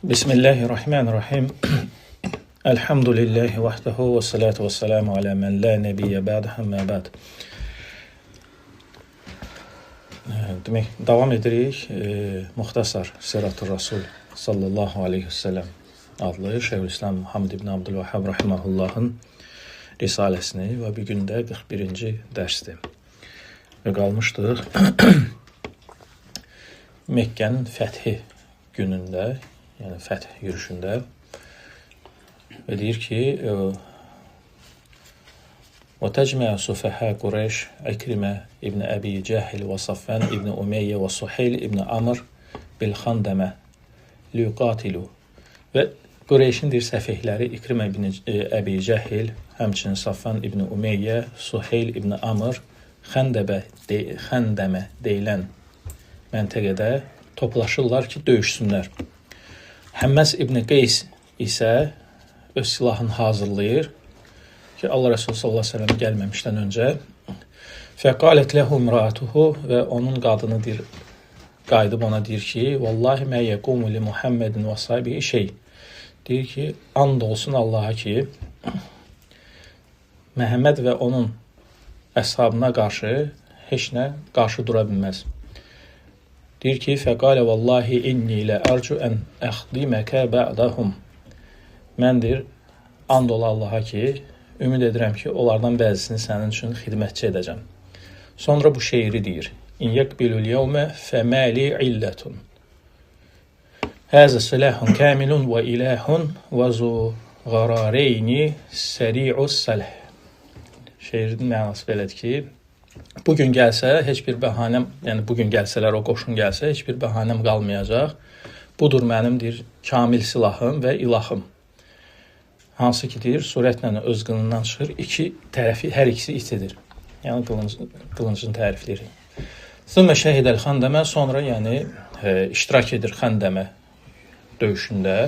Bismillahirrahmanirrahim. Elhamdülillahi vahdehu ve salatu ve selamu ala men la nebiyyə ba'd, amma ba'd. Demək, davam edirik. Muxtasar Siratul Rasul sallallahu aleyhi ve sellem adlı Şeyhülislam Muhammed ibn Abdülvahhab rahimahullahın risaləsini və bir gündə 41-ci dərsdir. Və qalmışdıq Məkkənin fəthi günündə, yəni fəth yürüşündə və deyir ki وَتَجْمَعَ سُفَحَا قُرَيْشِ عِكْرِمَةَ ibn Əbi Cəhil və Safvan ibn Umeyyə və Suheyl ibn Amr bil-Xandəmə liyuqatilu. Və Qureyşin deyir səfihləri İkrimə ibn Əbi Cəhil, həmçinin Safvan ibn Umeyyə, Suheyl ibn Amr Xəndəmə deyilən məntəqədə toplaşırlar ki, döyüşsünlər. Həmməs ibn Qeys isə öz silahını hazırlayır ki, Allah Resulü sallallahu aleyhi ve sellem gəlməmişdən öncə. Fəqalət ləhu imraatuhu və onun qadını deyir, qayıdıb ona deyir ki, vallahi mə yəqumu li Muhammedin və sahibi şey. Deyir ki, and olsun Allaha ki, Məhəmməd və onun əshabına qarşı heç nə qarşı dura bilməz. Deyir ki, fəqalə vallahi inni lə ərcu ən əxdiməkə bə'dəhum. Məndir, and ola Allaha ki, ümid edirəm ki, onlardan bəzisini sənin üçün xidmətçi edəcəm. Sonra bu şeiri deyir. İn yəqbilul yevmə fəməli illətun. Həzə silahun kəmilun və iləhun və zu qarareyni səri'us səlh. Şeirin mənası belədir ki, bugün gəlsə, heç bir bəhanəm, yəni bugün gəlsələr, o qoşun gəlsə, heç bir bəhanəm qalmayacaq. Budur mənimdir kamil silahım və ilahım. Hansı ki, deyir, surətlə öz qılından çıxır, iki tərəfi, hər ikisi itidir. Yəni, qılıncın tərifləri. Thumma şəhidəl Xəndəmə, sonra yəni iştirak edir Xəndəmə döyüşündə,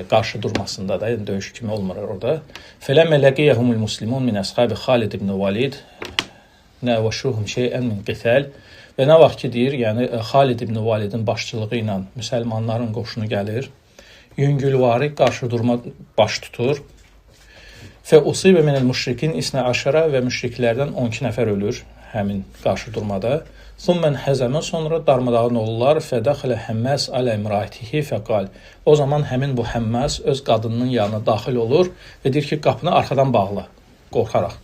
qarşı durmasında da, yəni döyüş kimi olmur orada. Fələmmə ləqiyyəhumul muslimun min əshabi Xalid ibn Valid nəvəşuhum şeyən min qitəl. Və nə vaxt ki, deyir, yəni Xalid ibn Validin başçılığı ilə müsəlmanların qoşunu gəlir, yüngülvari qarşı durma baş tutur. Fə usibə minəl müşrikin isnə aşara və müşriklərdən 12 nəfər ölür həmin qarşı durmada. Thummən həzəmə, sonra darmadağın olurlar. Fədəxilə Həmməs alə imraatihi fəqal. O zaman həmin bu Həmməs öz qadınının yanına daxil olur və deyir ki, qapını arxadan bağla, qorxaraq.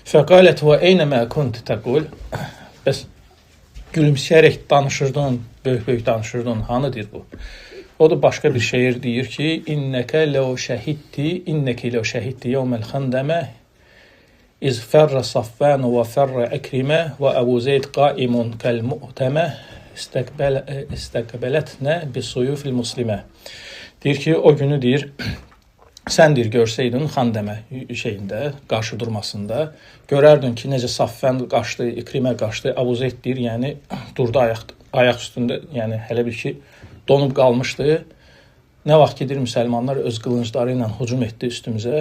Fəqalət və eynəmə kunt təqul. Bəs gülümsəyərək danışırdın, böyük-böyük danışırdın, hanıdır bu? O da başqa bir şeir deyir ki, İnnəkə ləv şəhiddi yevməl xəndəmə iz fərrə Safvan və fərrə Əkrimə və Əbu Zeyd qaimun kəl-mu'təmə istəqbələtnə bisuyufil muslimə. Deyir ki, o günü deyir, sən deyir, görsəydin Xəndəmə şeyində, qarşı durmasında, görərdin ki, necə Safvan qaçdı, İkrimə qaçdı, Əbu Zeyd deyir, yəni durdu ayaq üstündə, yəni hələ bir ki, donub qalmışdı. Nə vaxt gedir müsəlmanlar öz qılıncları ilə hücum etdi üstümüzə.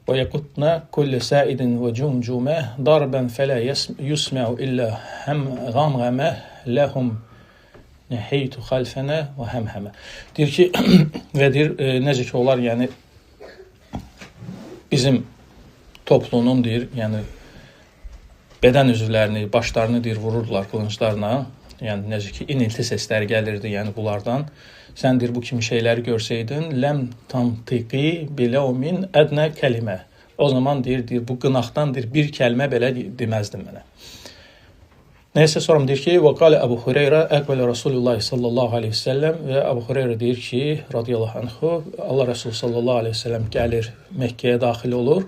Və yəqutna kulli səidin və cumcumə darban fələ yusməu illə həm qamğəmə ləhum nəheytu xalfənə və həmhəmə. Deyir ki, və deyir, necə ki, onlar, yəni, bizim toplunun, deyir, yəni, bədən üzvlərini, başlarını, deyir, vururdular qılınclarla. Yəni, necə ki, inilti səsləri gəlirdi, yəni bunlardan. Sən, deyir, bu kimi şeyləri görsəydin, ləm tantiqi biləumin ədnə kəlimə. O zaman, deyir, bu qınaqdan, deyir, bir kəlmə belə deməzdin mənə. Neysə, sonra deyir ki, və qalə Əbu Hüreyrə əqbələ Rasulullah sallallahu aleyhi ve sellem və Əbu Hüreyrə deyir ki, radiyallahu anhu, Allah Resulü sallallahu aleyhi ve sellem gəlir, Məkkəyə daxil olur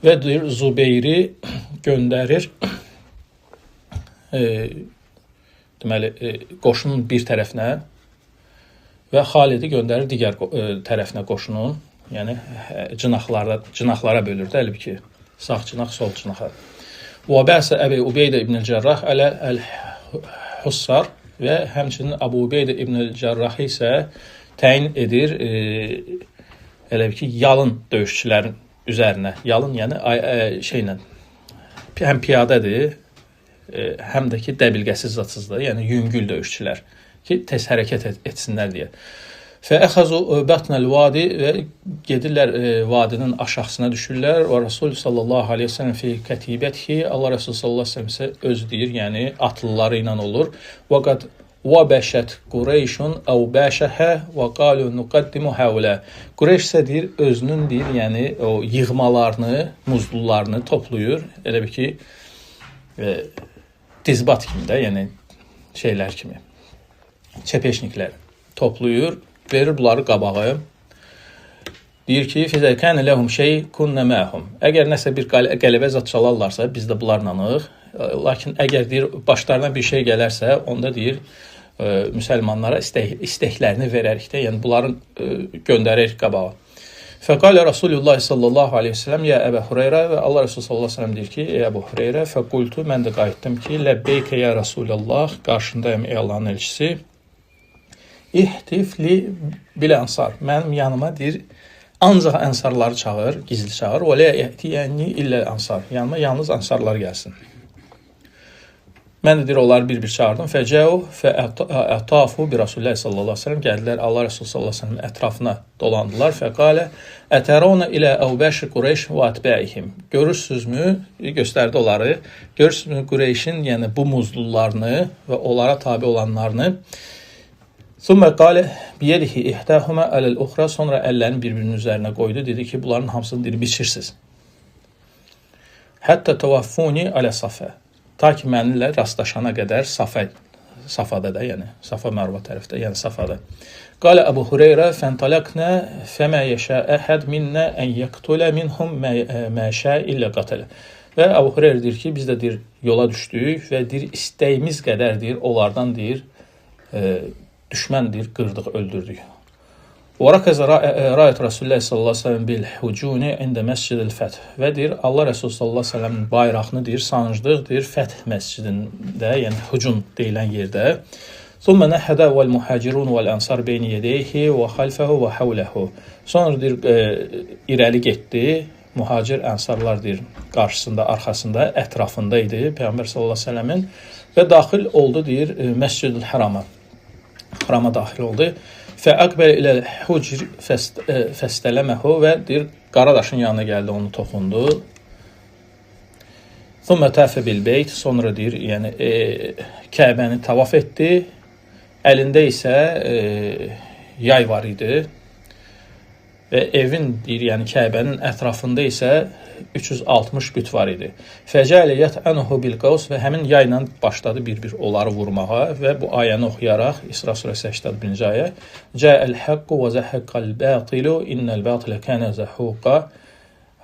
və deyir, Zubeyri göndərir, deməli, qoşunun bir tərəfinə və Xalidi göndərir digər tərəfinə qoşunun, yəni cınaqlara bölür də, əlbəttə ki, sağ cınaq, sol cınaqa. Və bəsə Əbi Ubeydə ibn Cərrah ələ əl-Hussar və həmçinin Əbu Ubeydə ibn Cərrah isə təyin edir, əlbəttə ki, yalın döyüşçülərin üzərinə. Yalın, yəni şeylə, həm piyadədir, həm də ki, dəbilqəsiz zatsızdır, yəni yüngül döyüşçülər. ki, tez hərəkət etsinlər deyə. Fəəxəzu bətnəl vadi və gedirlər vadinin aşağısına düşürlər. Və Rasul sallallahu aleyhi ve sellem fi kətibətihi, Allah Rasul sallallahu aleyhi ve sellem isə öz deyir, yəni atlıları ilə olur. Və qad vəbəşət Qureyşun əv bəşəhə və qalu nuqaddimu həvlə. Qureyş isə deyir, özünün deyir, yəni o yığmalarını, muzlularını toplayır. Elə bir ki, dizbat kimi də, yəni şeylər kimi, çəpeşniklər toplayır. Verir bunları qabağı. Deyir ki, fizəkən ləhum şey kunnə məhum. Əgər nəsə bir qələbə zat çalarlarsa, biz də bunlarlanıq. Lakin əgər deyir, başlarına bir şey gələrsə, onda deyir, müsəlmanlara istəklərini verərik də, yəni bunların göndəririk qabağa. Fəqalə Rasulullah sallallahu aleyhi ve sellem, ya Əbə Hüreyrə, və Allah Rasulü sallallahu aleyhi ve sellem deyir ki, ey Əbə Hüreyrə, fəqultu, mən də qayıtdım ki, ləbbeykə ya Rasulullah, qarşındayım ey Allahın elçisi. İhtifli bil ənsar. Mənim yanıma deyir, ancaq ənsarları çağır, gizli çağır. Və lə yətiyəni illə ənsar. Yanıma yalnız ənsarlar gəlsin. Mən də deyir, onları bir-bir çağırdım. Fəcəu fəətafu bi Rasulullah sallallahu aleyhi ve sellem. Gəldilər Allah Rasulü sallallahu aleyhi ve sellem ətrafına dolandılar. Fəqalə ətərona ilə əvbəşi Qureyş və atbəyihim. Görürsünüzmü? Göstərdi onları. Görürsünüzmü Qureyşin, yəni bu muzlularını və onlara tabi olanlarını. Sümmə qalə biyədihi ihtəhumə ələl-uxra, sonra əllərini bir-birinin üzərinə qoydu, dedi ki, bunların hamısını diri biçirsiniz. Hətta təvaffuni alə safə, ta ki mənimlə rastlaşana qədər Safada da, yəni Safa Mərva tərəfdə, yəni Safada. Qalə Əbu Hüreyrə fəntalaqnə fəmə yeşə əhəd minnə ən yəqtulə minhum məşə illə qatələ. Və Əbu Hüreyrə deyir ki, biz də deyir, yola düşdük və deyir, istəyimiz qədər deyir, onlardan deyir, düşməndir, qırdıq, öldürdük. وَرَكَزَ رَأَيْتُ رَسُولُ اللّٰهِ sallallahu aleyhi ve sellem bil-hucuni ində məscid-il fəth. Və deyir, Allah Resulü sallallahu aleyhi ve sellemin bayrağını deyir, sancdıq, deyir, Fəth məscidində, yəni Hucun deyilən yerdə. ثُمَّ نَحَدَ وَالْمُحَاجِرُونَ وَالْأَنْصَارِ بَيْنِ يَدَيْهِ وَخَلْفَهُ وَحَوْلَهُ. Sonra deyir, irəli getdi, mühacir ənsarlar deyir, qarşısında, arxasında, ətrafında idi Peyğəmbər sallallahu aleyhi ve sellemin və daxil oldu deyir, Məscid-ül Hərama. Xrama daxil oldu. Fəəqbəl ilə hucr fəstələməhu və deyir, Qaradaşın yanına gəldi, onu toxundu. Thumma təfə bil beyt, sonra deyir, yəni Kəbəni tavaf etdi. Əlində isə yay var idi. Və evin deyir, yəni Kəbənin ətrafında isə 360 büt var idi. Fəcələ yətənuhu bil qavs və həmin yayla başladı bir-bir onları vurmağa və bu ayəni oxuyaraq İsra surəsi 81-ci ayə Cəəl haqqu və zəhəqqal batilu innəl batilə kənə zəhuqa.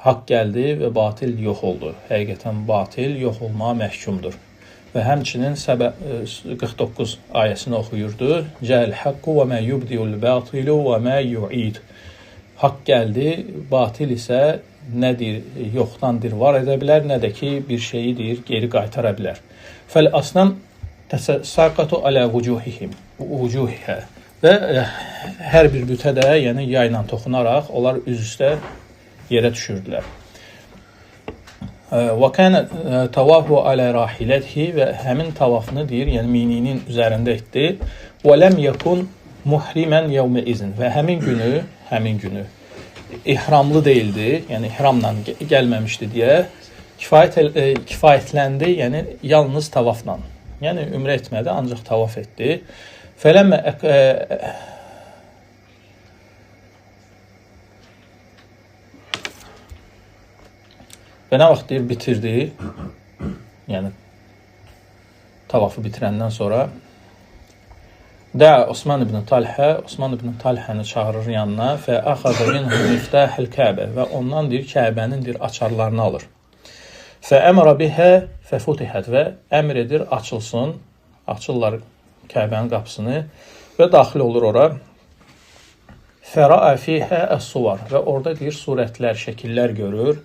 Haqq gəldi və batil yox oldu. Həqiqətən batil yox olmağa məhkumdur. Və həmçinin 49 ayəsini oxuyurdu. Cəəl haqqu və mə yubdiul batilu və mə yu'id. Haqq gəldi, batil isə nədir, yoxdandır, var edə bilər, nə də ki, bir şeyi deyir, geri qaytara bilər. Fəl asnam təsaqatu alə vucuhihə və hər bir bütə də, yəni yayla toxunaraq, onlar üz-üstə yerə düşürdülər. Və kənə tavafu alə rahilətihi və həmin tavafını deyir, yəni mininin üzərində etdi. Və ləm yəkun muhrimən yevmə izin və həmin günü ihramlı deyildi, yəni ihramla gəlməmişdi deyə kifayətləndi, yəni yalnız tavafla. Yəni ümrə etmədi, ancaq tavaf etdi. Fələmmə və nə vaxt deyir, bitirdi, yəni tavafı bitirəndən sonra Də Osman ibn Talhəni çağırır yanına və əxəzə minhu miftahil Kəbə və ondan deyir, Kəbənin deyir, açarlarını alır. Fə əmrə bihə fə futihət və əmr edir, açırlar Kəbənin qapısını və daxil olur ora. Fəraə fihə əs-suvar və orada deyir, surətlər, şəkillər görür.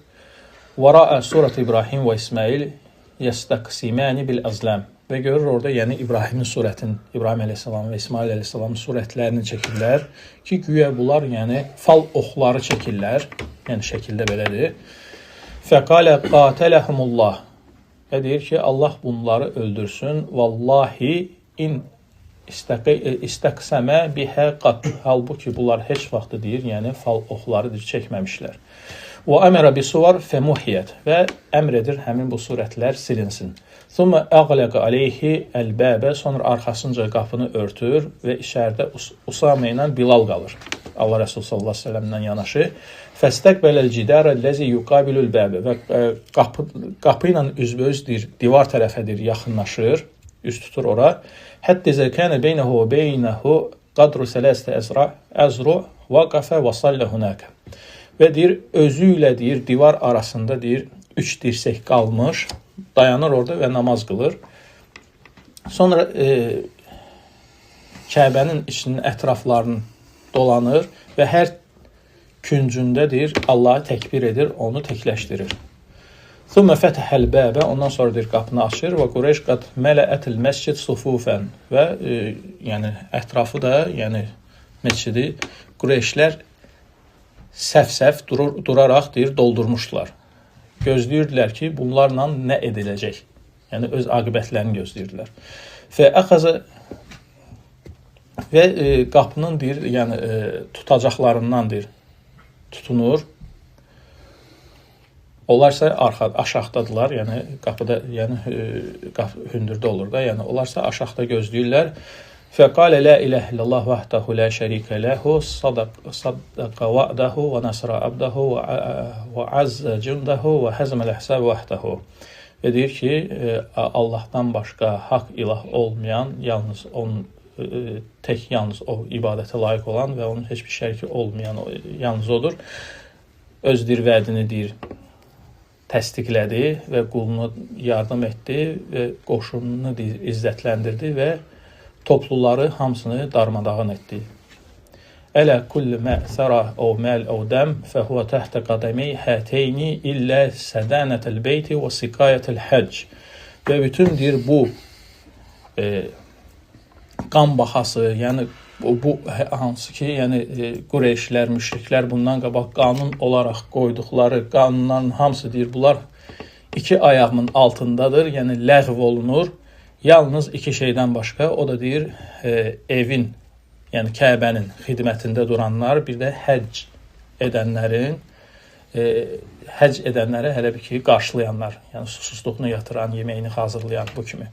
Vəraə surət İbrahim və İsmail yəstəqsiməni bil-əzləm. Və görür orada, yəni İbrahimin surətin, İbrahim əleyhissalam və İsmail əleyhissalamın surətlərini çəkirlər ki, güya bunlar, yəni fal oxları çəkirlər, yəni şəkildə belədir. Fəqalə qatələhumullah və deyir ki, Allah bunları öldürsün. Vallahi in istəqsəmə bihə qat. Halbuki bunlar heç vaxt deyir, yəni fal oxları çəkməmişlər. Və əmərə bisuvar fəmuhiyyət və əmr edir həmin bu surətlər silinsin. Thumma əqləqə aleyhi əl-bəbə, sonra arxasınca qapını örtür və içəridə Usame ilə Bilal qalır. Allah Rəsulü sallallahu əleyhi və səlləmlə yanaşı. Fəstəqbələl cidərə ləzi yuqabilul bəbə və qapı ilə üzbəüz deyir, divar tərəfədir, yaxınlaşır, üst tutur ora. Hətta zəkənə beynəhu və beynəhu qadru sələstə əzru vaqafə və sallə hunəkə. Və deyir, özü ilə deyir, divar arasında deyir, 3 dirsək qalmış, dayanır orada və namaz qılır. Sonra Kəbənin içinin ətraflarını dolanır və hər küncündə deyir, Allahı təkbir edir, onu təkləşdirir. Thumma fətəhəl bəbə, ondan sonra deyir, qapını açır və Qureyş qad mələətil məscid sufufən və yəni ətrafı da, yəni məscidi Qureyşlər səf-səf duraraq deyir, doldurmuşdular. Gözləyirdilər ki, bunlarla nə ediləcək? Yəni öz aqibətlərini gözləyirdilər. Və qapının deyir, yəni tutacaqlarından deyir, tutunur. Onlarsa aşağıdadılar, yəni qapıda, yəni hündürdə olur da, yəni onlarsa aşağıda gözləyirlər. Fəqalə lə iləhə illallah vəhdəhu lə şərikə ləhu saddaqa va'dahu və nasra abdahu və əzzə cündəhu və həzməl əhsəb vəhdəhu. Və deyir ki, Allahdan başqa haqq ilah olmayan, yalnız onun yalnız o ibadətə layiq olan və onun heç bir şəriki olmayan yalnız odur. Öz dir vədini deyir, təsdiqlədi və qulunu yardım etdi və qoşununu deyir, izzətləndirdi və topluları hamısını darmadağın etdi. Ələ kulli mə'sərə o məl o dəm fəhuvə təhtə qədəmi həteyni illə sədənətəl beyti və sikayətəl həcc. Və bütün deyir, bu qan baxası, yəni bu hansı ki, yəni Qureyşlər, müşriklər bundan qabaq qanun olaraq qoyduqları qanunların hamısı deyir, bunlar 2 ayağımın altındadır, yəni ləğv olunur. Yalnız 2 şeydən başqa, o da deyir, evin, yəni Kəbənin xidmətində duranlar, bir də həcc edənlərin, həcc edənləri hələ bir ki, qarşılayanlar, yəni susuzluğunu yatıran, yeməyini hazırlayan bu kimi.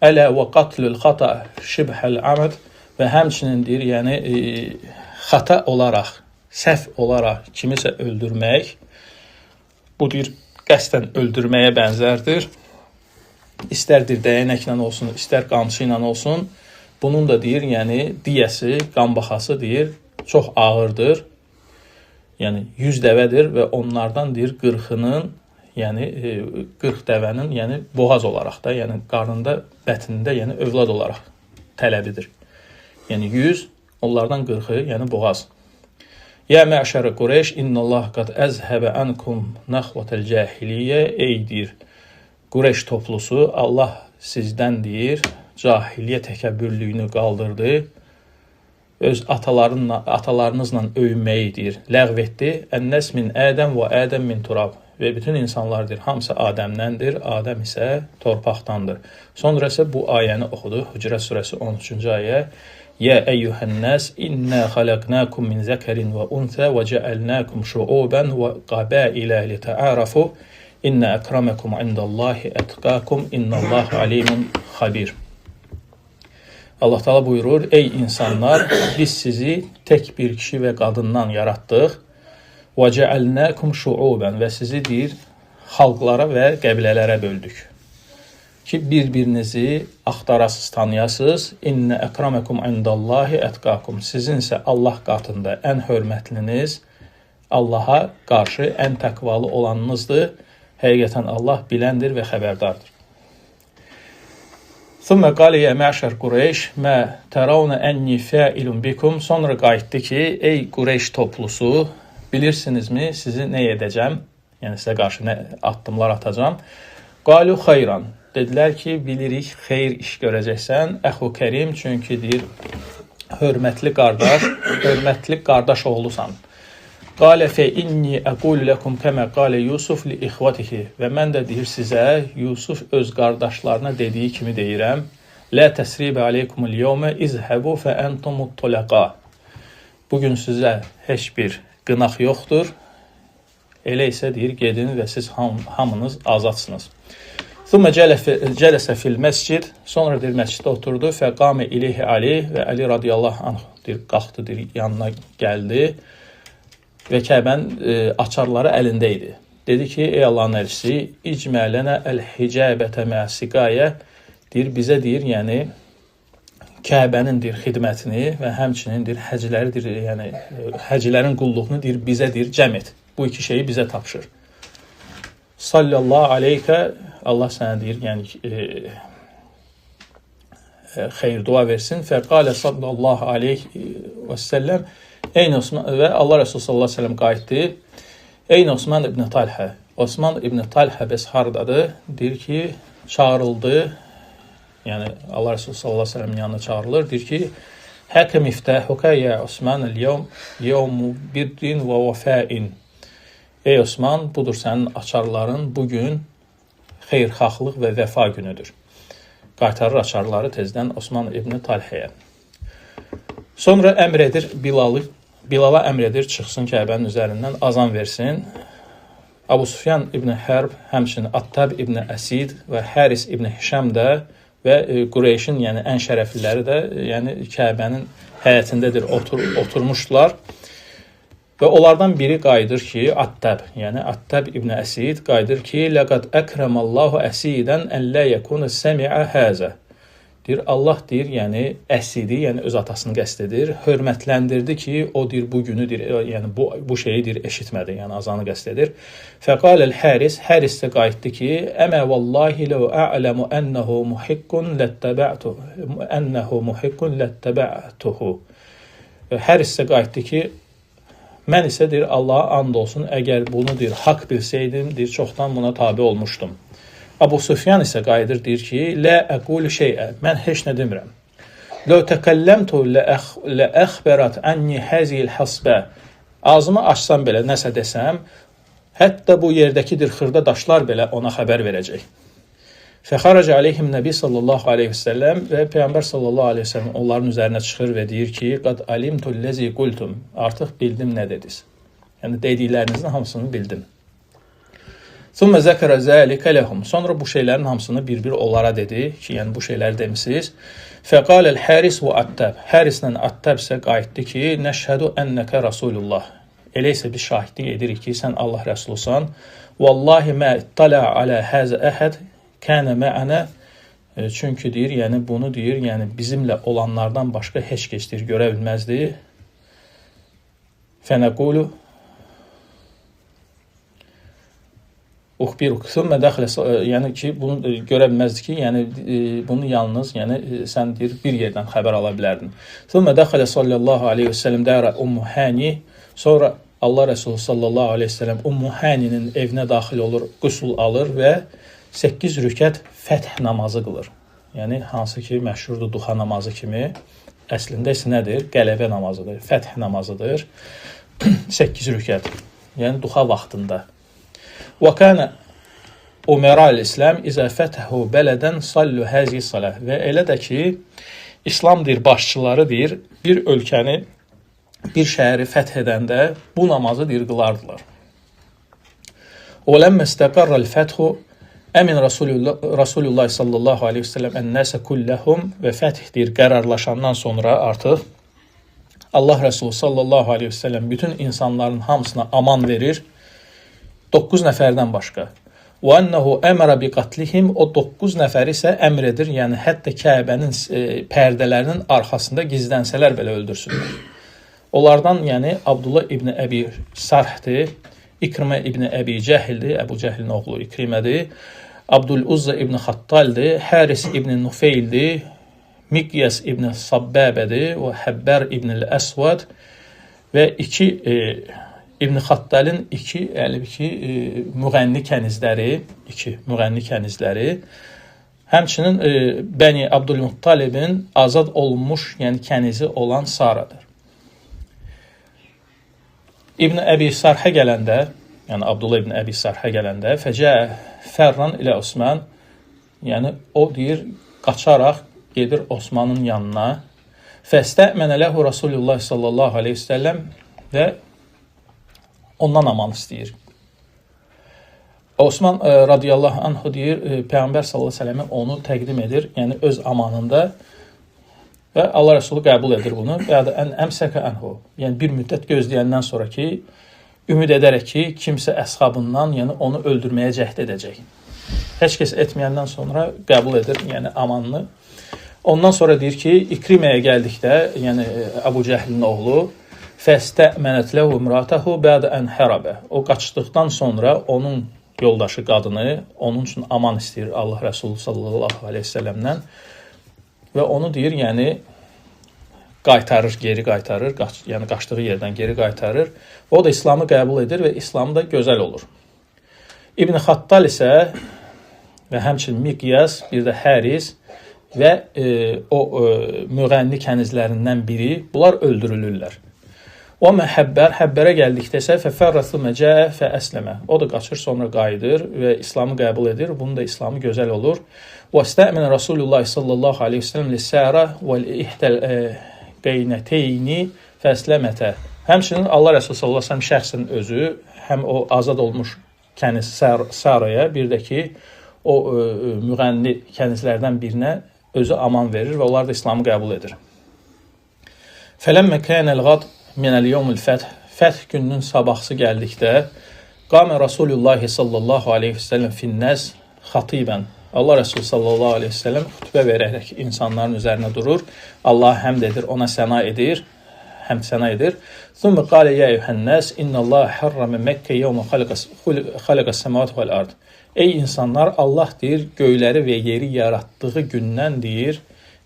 Ələ və qatlül xata şibhəl əməd və həmçinin deyir, yəni xata olaraq, səhv olaraq kimisə öldürmək, bu deyir, qəsdən öldürməyə bənzərdir. İstər dəyənəklə olsun, istər qamçı ilə olsun. Bunun da deyir, yəni diyəsi, qanbaxası deyir, çox ağırdır. Yəni 100 dəvədir və onlardan deyir 40-ının, yəni 40 dəvənin, yəni boğaz olaraq da, yəni qarnında, bətnində, yəni övlad olaraq tələbidir. Yəni 100, onlardan 40-ı, yəni boğaz. Yə məşəri Qureyş, innəllah qad əzhəbə ənkum nəxvətəl cəhiliyyə, ey deyir, Qureyş toplusu, Allah sizdən deyir, cahiliyyə təkəbbürlüyünü qaldırdı, öz atalarınızla öyünməyi deyir, ləğv etdi, ənəs min ədəm və ədəm min turab. Və bütün insanlardır, hamısı Adəmdəndir, Adəm isə torpaqdandır. Sonra isə bu ayəni oxudu, Hücrət surəsi 13-cü ayə. Yə əyyuhənnəs, innə xaləqnəkum min zəkərin və unthə və cəəlnəkum şuubən və qabəilə litə'arafu, innə əkrəməkum indallahi ətqakum, innəllahi alimun xabir. Allah Teala buyurur, ey insanlar, biz sizi tək bir kişi və qadından yaratdıq və cəəlnəkum şuubən və sizi deyir, xalqlara və qəbilələrə böldük. Ki, bir-birinizi axtarasız, tanıyasız. İnnə əkraməkum indallahi ətqakum. Sizin isə Allah qatında ən hörmətliniz, Allaha qarşı ən təqvalı olanınızdır. Həqiqətən Allah biləndir və xəbərdardır. Thumma qali ya məşər Qureyş, mə təravnə ənni fəilun bikum. Sonra qayıtdı ki, ey Qureyş toplusu, bilirsinizmi sizi nə edəcəm? Yəni sizə qarşı nə addımlar atacam? Qalu xeyran. Dedilər ki, bilirik, xeyr iş görəcəksən, əxu kərim, çünki deyir, hörmətli qardaş oğlusan. Qalə fə inni aqulu lakum kama qala Yusuf li ixvatihi. Və mən də deyir sizə Yusuf öz qardaşlarına dediyi kimi deyirəm. La tasriba alaykumul yawma izhabu fa antumut tulaqa. Bu gün sizə heç bir qınaq yoxdur. Elə isə deyir gedin və siz hamınız azadsınız. Thumma cələsə fil məscid. Sonra deyir məsciddə oturdu. Fəqamə ileyhi Ali və Ali radiyallahu anh deyir qalxdı deyir yanına gəldi. Və Kəbənin açarları əlində idi. Dedi ki, ey Allahın elçisi, icmələnə əl-hicabətə mə'siqayə, deyir, bizə deyir, yəni Kəbənin deyir, xidmətini və həmçinin deyir, həcləri deyir, yəni həclərin qulluğunu deyir, bizə deyir, cəm et. Bu iki şeyi bizə tapşır. Sallallahu aleykə, Allah sənə deyir, yəni xeyir dua versin. Fəqalə sallallahu aleyhi və səlləm, Eyni Osman və Allah Resulü sallallahu əleyhi və səlləm qayıtdı. Eyni Osman ibn Talhə. Osman ibn Talhə bəs hardadır? Deyir ki, çağırıldı. Yəni Allah Resulü sallallahu əleyhi və səlləmin yanına çağırılır. Deyir ki, Həkə miftəhuka ya Osman el-yevm yevmu birrin və vəfain. Ey Osman, budur sənin açarların bu gün xeyirxahlıq və vəfa günüdür. Qaytarır açarları tezdən Osman ibn Talhəyə. Sonra əmr edir Bilala əmr edir, çıxsın Kəbənin üzərindən, azan versin. Abu Sufyan ibn Hərb, həmçinin Attab ibn Əsid və Həris ibn Hişam da və Qureyşin, yəni ən şərəfliləri də, yəni Kəbənin həyətindədir, oturmuşdular. Və onlardan biri qayıdır ki, Attab, yəni Attab ibn Əsid qayıdır ki, Ləqad əkrəməllahuƏsidən əllə yəkunu səmiə həzə. Deyir, Allah deyir, yəni Əsidi, yəni öz atasını qəsd edir, hörmətləndirdi ki, o deyir, bu günü deyir, yəni bu şeyi deyir, eşitmədi, yəni azanı qəsd edir. Fəqaləl Həris, Həris də qayıtdı ki, əmə vallahi ləv a'ləmu ənəhu muhiqqun ləttəbə'tuhu. Həris də qayıtdı ki, mən isə deyir, Allaha and olsun, əgər bunu deyir, haqq bilsəydim, deyir, çoxdan buna tabi olmuşdum. Abu Sufyan isə qayıdır, deyir ki, Lə əqulu şeyə, mən heç nə demirəm. Ləv təkəlləmtu lə əxbərat ənni həzil həsbə. Ağzımı açsam belə, nəsə desəm, hətta bu yerdəkidir xırda daşlar belə ona xəbər verəcək. Fəxarəcə aleyhim nəbi sallallahu aleyhi və səlləm və Peyğəmbər sallallahu aleyhi və səlləm onların üzərinə çıxır və deyir ki, qad alimtu ləzi qultum, artıq bildim nə dediniz. Yəni, dediklərinizin hamısını bildim. Thumma zəkərə zəlikə ləhum. Sonra bu şeylərin hamısını bir-bir onlara dedi ki, yəni bu şeyləri demisiniz. Fəqaləl Həris və Attab. Hərislə Attab isə qayıtdı ki, nəşhədu ənnəkə Rasulullah. Elə isə biz şahidlik edirik ki, sən Allah Rəsulusan. Vallahi mə ittala alə həzə əhəd kənə məənə. Çünki deyir, yəni bunu deyir, yəni bizimlə olanlardan başqa heç kəs deyir, görə bilməzdi. Fənəqulu Uxbiruk. Thumma daxilə, yəni ki, bunu görə bilməzdi ki, yəni bunu yalnız, yəni sən deyir, bir yerdən xəbər ala bilərdin. Thumma daxilə sallallahu aleyhi və səlləm dəra Ummu Hani. Sonra Allah Resulü sallallahu aleyhi və səlləm Ummu Hani'nin evinə daxil olur, qüsul alır və 8 rükət fəth namazı qılır. Yəni hansı ki, məşhurdur duha namazı kimi. Əslində isə nədir? Qələbə namazıdır, fəth namazıdır. 8 rükət. Yəni duha vaxtında. وَكَانَ اُمَرَى الْإِسْلَامِ اِذَا فَتَهُ بَلَدًا صَلُّ هَذِي صَلَةِ. Və elə də ki, İslam deyir, başçıları deyir, bir ölkəni, bir şəhəri fəth edəndə bu namazı deyir, qılardılar. وَلَمَّ اسْتَقَرَّ الْفَتْحُ əmin Rasulullah sallallahu aleyhi ve sellem ən-nəsə kulləhum və fəth deyir, qərarlaşandan sonra artıq Allah Resulü sallallahu aleyhi ve sellem bütün insanların hamısına aman verir, 9 nəfərdən başqa. Və ənəhu əmərə bi qatlihim, o 9 nəfər isə əmr edir, yəni hətta Kəbənin pərdələrinin arxasında gizlənsələr belə öldürsünlər. Onlardan yəni Abdullah ibn Əbi Sarhdir, İkrimə ibn Əbi Cəhildir, Əbu Cəhilin oğlu İkrimədir, Abdülüzzə ibn Xattaldir, Həris ibn Nufeyldir, Miqyas ibn Sabbəbədir və Həbbər ibn Əsvad və İbn Xattalin iki müğənni kənizləri, həmçinin Bəni Abdülmuttalibin azad olunmuş, yəni kənizi olan Saradır. İbn Əbi Sarhə gələndə, yəni Abdullah ibn Əbi Sarhə gələndə, fəcə Fərran ilə Osman, yəni o deyir, qaçaraq gedir Osmanın yanına. Fəstə'mənə ləhu Rasulullah sallallahu aleyhi ve sellem və ondan aman istəyir. Osman radiyallahu anhu deyir, Peyğəmbər sallallahu aleyhi ve sellem onu təqdim edir, yəni öz amanında və Allah Rəsulü qəbul edir bunu. Və ya da əmsəkə anhu, yəni bir müddət gözləyəndən sonra ki, ümid edərək ki, kimsə əshabından, yəni onu öldürməyə cəhd edəcək. Heç kəs etməyəndən sonra qəbul edir, yəni amanını. Ondan sonra deyir ki, İkriməyə gəldikdə, yəni Əbu Cəhlin oğlu, fəstə'mənət ləhu imratahu bə'də ən hərabə. O qaçdıqdan sonra onun yoldaşı qadını onun üçün aman istəyir Allah Rəsulü sallallahu aleyhi ve sellemdən və onu deyir, yəni qaytarır, geri qaytarır, yəni qaçdığı yerdən geri qaytarır. O da İslamı qəbul edir və İslam da gözəl olur. İbn Xattal isə və həmçinin Miqyas, bir də Həris və müğənni kənizlərindən biri, bunlar öldürülürlər. O Həbbərə gəldikdə isə fəfərrəsu məcəə fə əsləmə. O da qaçır, sonra qayıdır və İslamı qəbul edir. Bunun da İslamı gözəl olur. Və istəminə Rasulullah sallallahu aleyhi ve sellem lissəra və ihtəl qeynəteyni fəsləmətə. Həmçinin Allah Rəsulü sallallahu aleyhi ve sellem şəxsin özü, həm o azad olmuş kəniz Saraya, bir də ki, o müğənni kənizlərdən birinə özü aman verir və onlar da İslamı qəbul edir. Fələmmə kənəl qad minəl yevmül fəth, fəth gününün sabahsı gəldikdə, qamə Rasulullah sallallahu aleyhi ve sellem finnəz xatibən. Allah Rəsulü sallallahu aleyhi ve sellem xütbə verərək insanların üzərinə durur. Allah həmd edir, ona səna edir, həmd səna edir. Thumma qalə ya eyyuhənnəs, innəllaha harramə Məkkə yevmə xaləqəs səmavat vəl ard. Ey insanlar, Allah deyir, göyləri və yeri yaratdığı gündən deyir,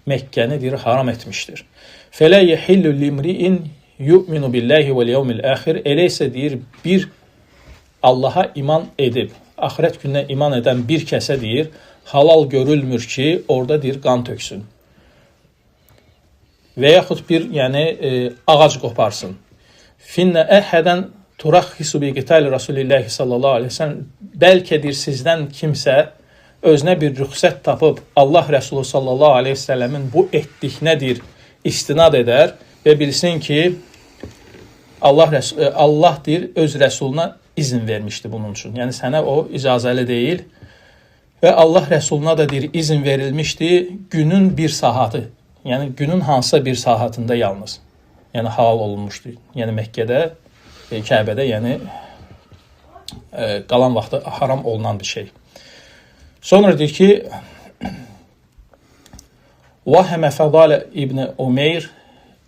Məkkəni deyir, haram etmişdir. Fələ yəhillu limri'in yu'minu billahi vel yevmil axir. Elə isə deyir, bir Allaha iman edib, axirət gününə iman edən bir kəsə deyir, halal görülmür ki, orada deyir, qan töksün. Və yaxud bir, yəni, ağac qoparsın. Finnə əhədən turaqhisu bi qitali Rasulillahi sallallahu aleyhi ve sellem. Bəlkə deyir, sizdən kimsə özünə bir rüxsət tapıb, Allah Rəsulü sallallahu aleyhi ve sellemin bu etdiyinə deyir, istinad edər və bilsin ki, Allah deyir, öz rəsuluna izin vermişdi bunun üçün. Yəni, sənə o icazəli deyil və Allah rəsuluna da deyir, izin verilmişdi günün bir saatı. Yəni, günün hansısa bir saatında yalnız. Yəni, halal olunmuşdu. Yəni, Məkkədə, Kəbədə, yəni, qalan vaxtı haram olunan bir şey. Sonra deyir ki, Vahəmə Fədalə İbn Umeyr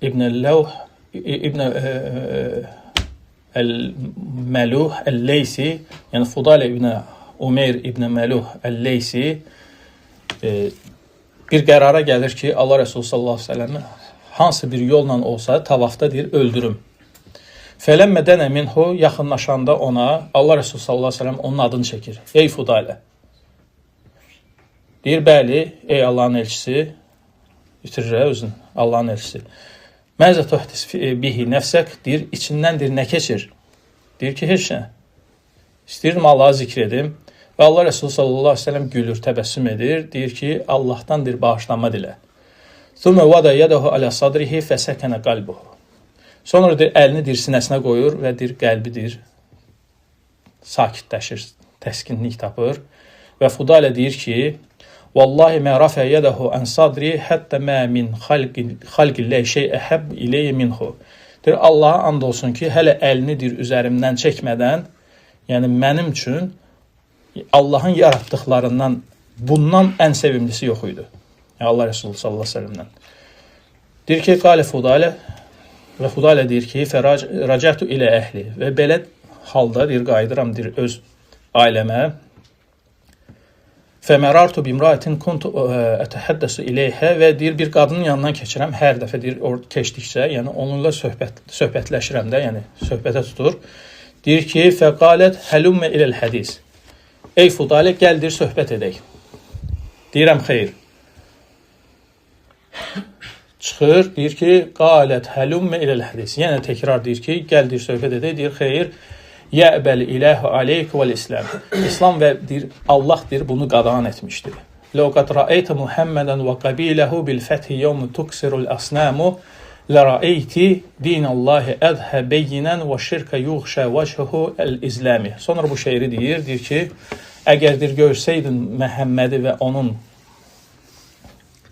İbn Ləvh İbn Məluh Əl-Leysi, yəni Fudalə İbn Umeyr İbn Məluh Əl-Leysi bir qərara gəlir ki, Allah Rəsulü sallallahu aleyhi ve sellem hansı bir yolla olsa tavafda deyir, öldürüm. Fələmmə dənə minhu, yaxınlaşanda ona Allah Rəsulü sallallahu aleyhi ve sellem onun adını çəkir. Ey Fudalə. Deyir, bəli, ey Allahın elçisi, bitirir özün, Allahın elçisi. Məzə tuhdis bihi nəfsək, deyir, içindən deyir, nə keçir? Deyir ki, heç nə. İstəyirdim Allah'a zikr edim. Və Allah Rəsulü sallallahu aleyhi ve sellem gülür, təbəssüm edir. Deyir ki, Allahdan deyir, bağışlanma dilə. Thumma vada yadahu ala sadrihi fəsəkənə qalbuhu. Sonra deyir, əlini deyir, sinəsinə qoyur və deyir, qəlbi deyir, sakitləşir, təskinlik tapır. Və Fudalə deyir ki, Vallahi mə rafə yədəhu ən sadri həttə mə min xalqilləy şey əhəb iləyyə minhu. Deyir, Allaha and olsun ki, hələ əlini deyir, üzərimdən çəkmədən, yəni mənim üçün Allahın yaratdıqlarından bundan ən sevimlisi yox idi. Yəni, Allah Resulü sallallahu aleyhi ve sellemdən. Deyir ki, qalə Fudalə və Fudalə deyir ki, fəracətu ilə əhli və belə halda deyir, qayıdıram deyir, öz ailəmə. Fəmərartu bimraətin kuntu ətəhəddəsu iləyhə və deyir, bir qadının yanından keçirəm, hər dəfə deyir, keçdikcə, yəni onunla söhbətləşirəm də, yəni söhbətə tutur. Deyir ki, fəqalət həlümmə iləl hədis. Ey Fudalə, gəl deyir, söhbət edək. Deyirəm, xeyr. çıxır, deyir ki, qalət həlümmə iləl hədis. Yəni təkrar deyir ki, gəl deyir söhbət edək, deyir xeyr, yəbəl iləhu aleyk vəl İslam. İslam və deyir Allah deyir bunu qadağan etmişdir. Ləqad rəeytə Muhammedən və qabiləhu bil fəthi yevm tuksirul asnamu lərəeyti dinallahi ədhə beyyinən və şirkə yuğşə vəchəhu əl-izlami. Sonra bu şeiri deyir ki, əgər deyir görsəydin Məhəmmədi və onun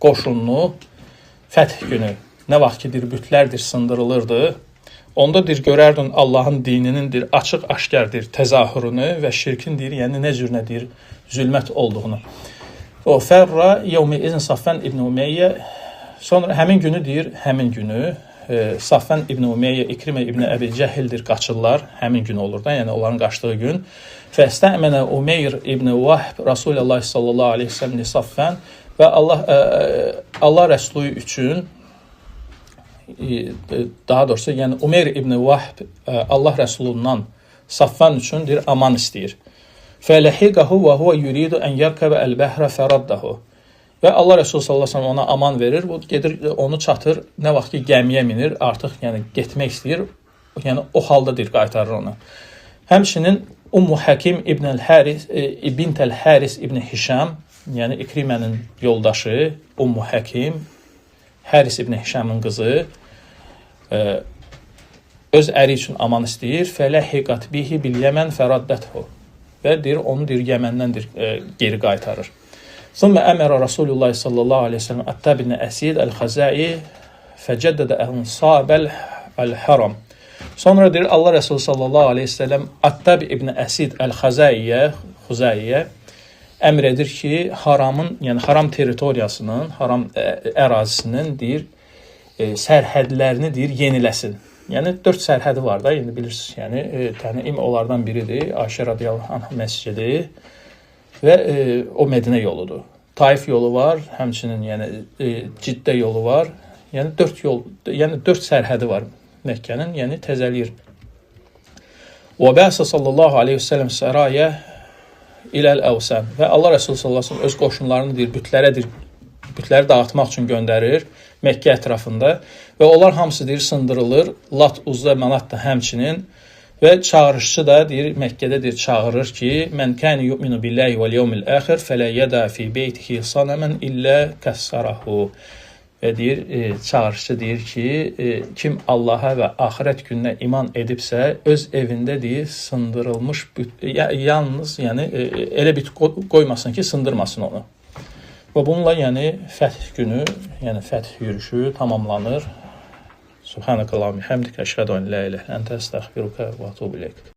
qoşununu fəth günü, nə vaxt ki deyir bütlərdir sındırılırdı, onda deyir görərdin Allahın dininin deyir açıq-aşkardır təzahürünü və şirkin deyir, yəni nə cür nə deyir zülmət olduğunu. O fərra yevmi izin Safvan ibn Umeyyə, sonra həmin günü deyir, həmin günü Safvan ibn Umeyyə, İkrimə ibn Əbi Cəhildir qaçırlar, həmin gün olur da, yəni onların qaçdığı gün. Fəstəmənə Umeyr ibn Vahb Rasulullah sallallahu aleyhi ve sellem Safvan və Allah Rəsulu üçün, daha doğrusu, yəni Umeyr ibn Vahb Allah Rəsulundan Safvan üçün deyir, aman istəyir. Fələhiqəhu və huvə yuridu ən yərkəbə əl-bəhrə fəraddahu. Və Allah Resulü sallallahu əleyhi və səlləm ona aman verir. Bu gedir, onu çatır. Nə vaxt ki gəmiyə minir, artıq yəni getmək istəyir. Yəni o halda deyir qaytarır onu. Həmçinin Ummu Hakim ibn el-Haris bint el-Haris ibn Hişam, yəni İkrimənin yoldaşı Ummu Hakim, Haris ibn Hişamın qızı öz əri üçün aman istəyir. Fələhiqat bihi bil Yəmən fəraddəthu. Və deyir, onu deyir, Yəməndən geri qaytarır. Sonra əmərə Rasulullah sallallahu aleyhi ve sellem Attab ibn Əsid əl-Xəzai fəcəddədə əhunsabəl əl-Haram. Sonra deyir, Allah Resulü sallallahu aleyhi ve sellem Attab ibn Əsid əl-Xəzaiyə əmr edir ki, haramın, yəni haram teritoriyasının, haram ərazisinin deyir, sərhədlərini deyir, yeniləsin. Yəni 4 sərhədi var da, indi bilirsiniz, yəni Tənim onlardan biridir, Ayşə radiyallahu anh məscidi və o Mədinə yoludur. Taif yolu var, həmçinin yəni Ciddə yolu var. Yəni 4 yol, yəni 4 sərhədi var Məkkənin, yəni təzəliyir. Və bəsə sallallahu aleyhi ve sellem səraya iləl-əvsən və Allah Resulü sallallahu aleyhi ve sellem öz qoşunlarını deyir, bütləri dağıtmaq üçün göndərir Məkkə ətrafında və onlar hamısı deyir sındırılır. Lat, Uzza, Mənat da həmçinin və çağırışçı da deyir Məkkədə deyir çağırır ki, "Mən kən yu'minu billahi vel yevmil axir fələ yada fi beytihi sanaman illə kəssarahu." Və deyir çağırışçı deyir ki, kim Allaha və axirət gününə iman edibsə, öz evində deyir sındırılmış yalnız, yəni elə bit qoymasın ki, sındırmasın onu. Və bununla yəni fəth günü, yəni fəth yürüşü tamamlanır. Subhanakallahumma hamdika əşhadu an la ilaha illa ente estağfiruka və etûbu ileyk.